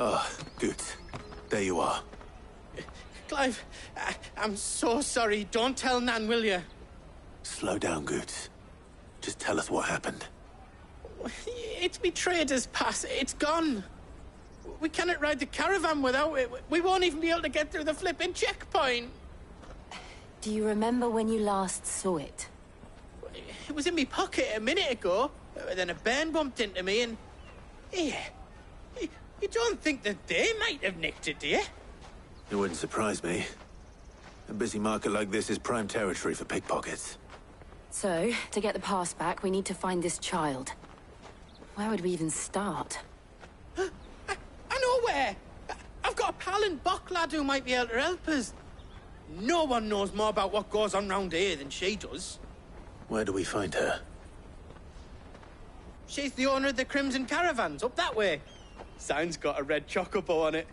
Ah, good. There you are. Clive, I'm so sorry. Don't tell Nan, will you? Slow down, Goods. Just tell us what happened. It's me trader's pass. It's gone. We cannot ride the caravan without it. We won't even be able to get through the flipping checkpoint. Do you remember when you last saw it? It was in me pocket a minute ago. Then a bairn bumped into me and... Yeah. You don't think that they might have nicked it, do you? It wouldn't surprise me. A busy market like this is prime territory for pickpockets. So, to get the pass back, we need to find this child. Where would we even start? I know where! I've got a pal in Bock lad who might be able to help us. No one knows more about what goes on round here than she does. Where do we find her? She's the owner of the Crimson Caravans, up that way. Sign's got a red chocobo on it.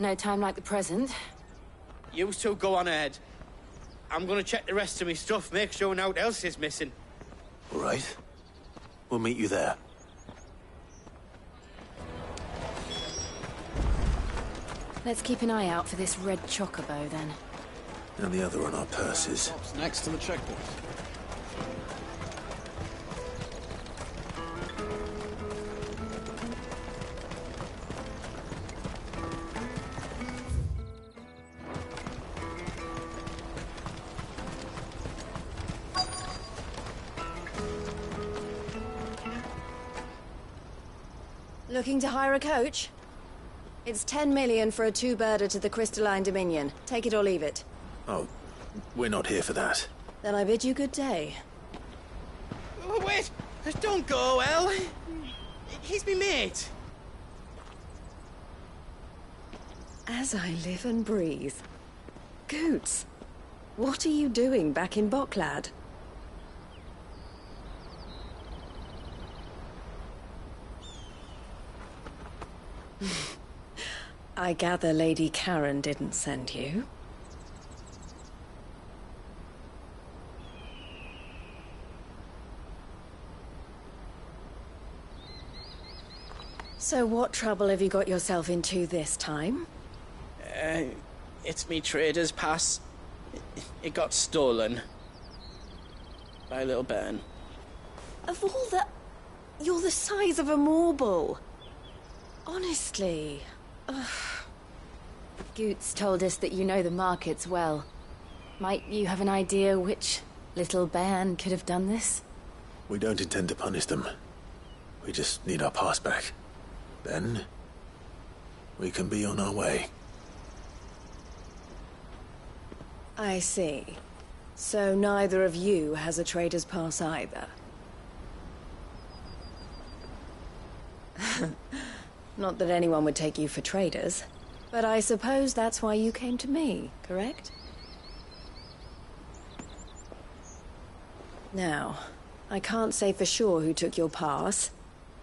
No time like the present. You two go on ahead. I'm gonna check the rest of me stuff, make sure naught else is missing. All right. We'll meet you there. Let's keep an eye out for this red chocobo, then. And the other on our purses. Next to the checkpoint. Looking to hire a coach? It's 10 million for a two-birder to the Crystalline Dominion. Take it or leave it. Oh, we're not here for that. Then I bid you good day. Oh, wait! Don't go, El. He's me mate. As I live and breathe. Goots, what are you doing back in Bocklad? I gather Lady Karen didn't send you. So what trouble have you got yourself into this time? It's me trader's pass. It got stolen. By a little bairn. Of all the... You're the size of a marble. Honestly. Ugh. Goots told us that you know the markets well. Might you have an idea which little bairn could have done this? We don't intend to punish them. We just need our pass back. Then, we can be on our way. I see. So neither of you has a trader's pass either. Not that anyone would take you for traders, but I suppose that's why you came to me, correct? Now, I can't say for sure who took your pass,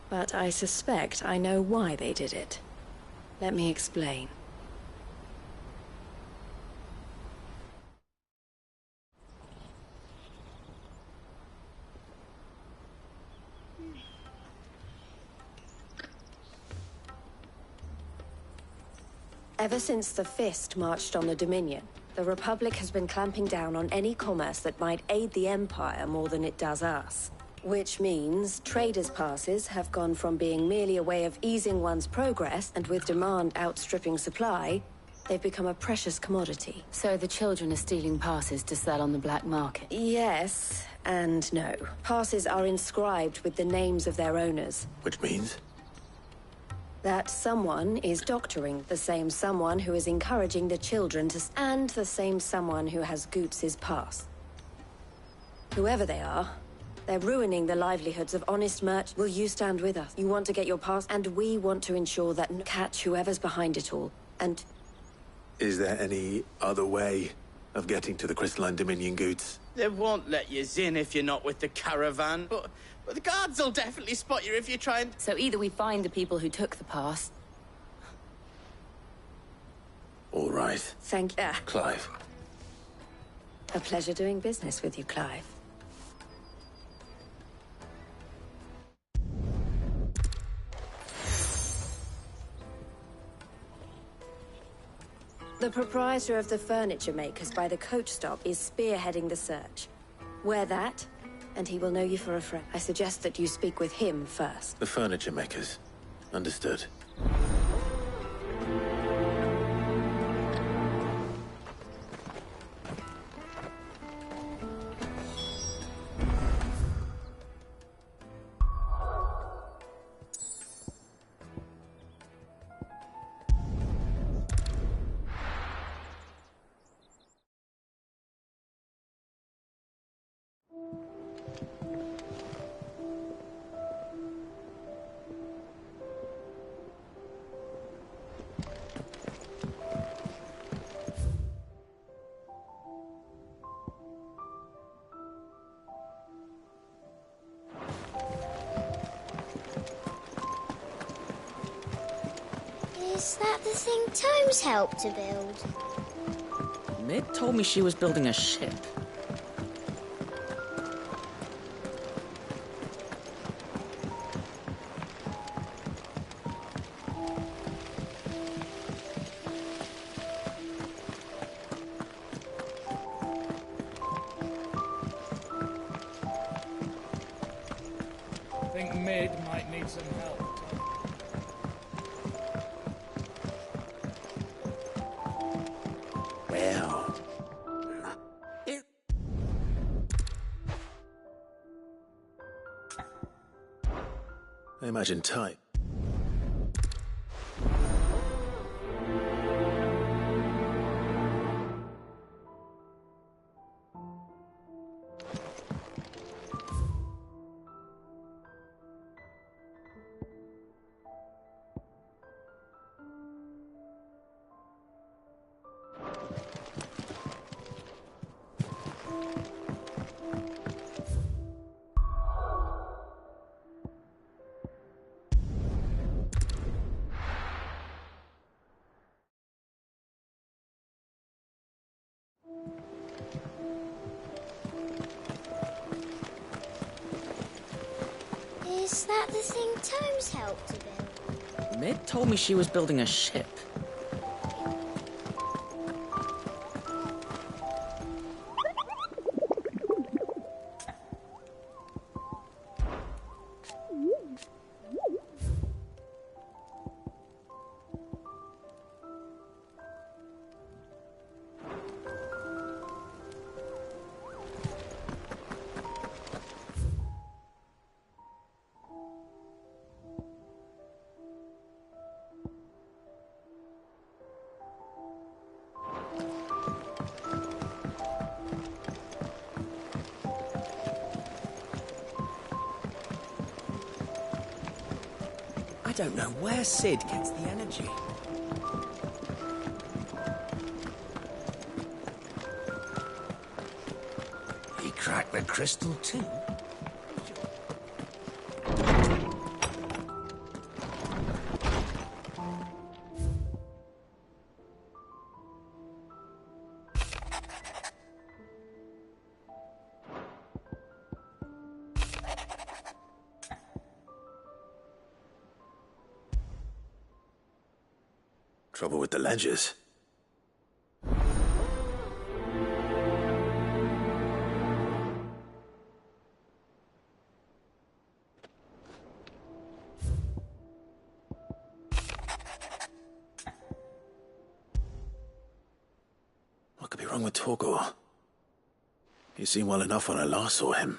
but I suspect I know why they did it. Let me explain. Ever since the Fist marched on the Dominion, the Republic has been clamping down on any commerce that might aid the Empire more than it does us. Which means traders' passes have gone from being merely a way of easing one's progress, and with demand outstripping supply, they've become a precious commodity. So the children are stealing passes to sell on the black market? Yes, and no. Passes are inscribed with the names of their owners. Which means? That someone is doctoring the same someone who is encouraging the children to... and the same someone who has Goots' pass. Whoever they are, they're ruining the livelihoods of honest merchants. Will you stand with us? You want to get your pass, and we want to ensure that catch whoever's behind it all, and... Is there any other way of getting to the Crystalline Dominion Goots? They won't let you in if you're not with the caravan, but the guards will definitely spot you if you try and... So either we find the people who took the pass... All right. Thank you. Clive. A pleasure doing business with you, Clive. The proprietor of the furniture makers by the coach stop is spearheading the search. Wear that, and he will know you for a friend. I suggest that you speak with him first. The furniture makers. Understood. Is that the thing Tomes helped to build? Mid told me she was building a ship. I think Mid might need some help. Well... I imagine tight. Is that the thing Tomes helped to build? Mid told me she was building a ship. I don't know where Sid gets the energy. He cracked the crystal too. Trouble with the ledges. What could be wrong with Torgor? He seemed well enough when I last saw him.